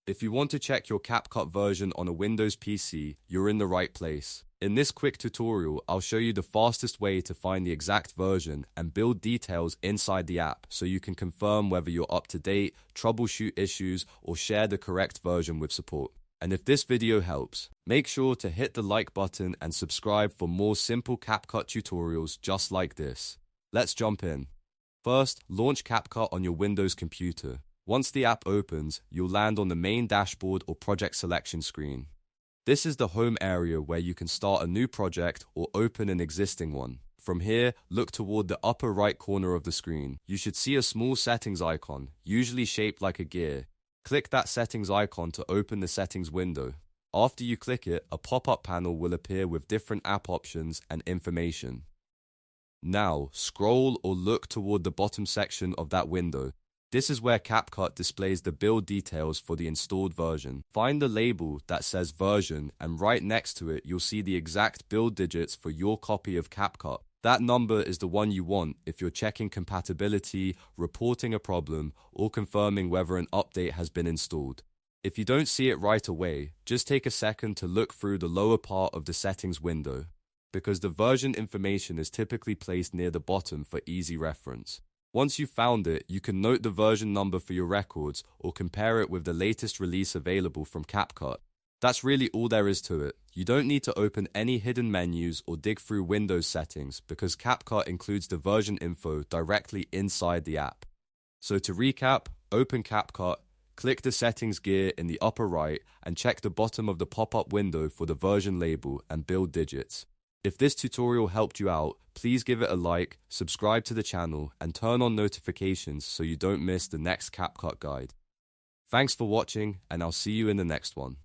If you want to check your CapCut version on a Windows PC, you're in the right place. In this quick tutorial, I'll show you the fastest way to find the exact version and build details inside the app so you can confirm whether you're up to date, troubleshoot issues, or share the correct version with support. And if this video helps, make sure to hit the like button and subscribe for more simple CapCut tutorials just like this. Let's jump in. First, launch CapCut on your Windows computer. Once the app opens, you'll land on the main dashboard or project selection screen. This is the home area where you can start a new project or open an existing one. From here, look toward the upper right corner of the screen. You should see a small settings icon, usually shaped like a gear. Click that settings icon to open the settings window. After you click it, a pop-up panel will appear with different app options and information. Now, scroll or look toward the bottom section of that window. This is where CapCut displays the build details for the installed version. Find the label that says version, and right next to it you'll see the exact build digits for your copy of CapCut. That number is the one you want if you're checking compatibility, reporting a problem, or confirming whether an update has been installed. If you don't see it right away, just take a second to look through the lower part of the settings window, because the version information is typically placed near the bottom for easy reference. Once you've found it, you can note the version number for your records or compare it with the latest release available from CapCut. That's really all there is to it. You don't need to open any hidden menus or dig through Windows settings because CapCut includes the version info directly inside the app. So to recap, open CapCut, click the settings gear in the upper right and check the bottom of the pop-up window for the version label and build digits. If this tutorial helped you out, please give it a like, subscribe to the channel, and turn on notifications so you don't miss the next CapCut guide. Thanks for watching, and I'll see you in the next one.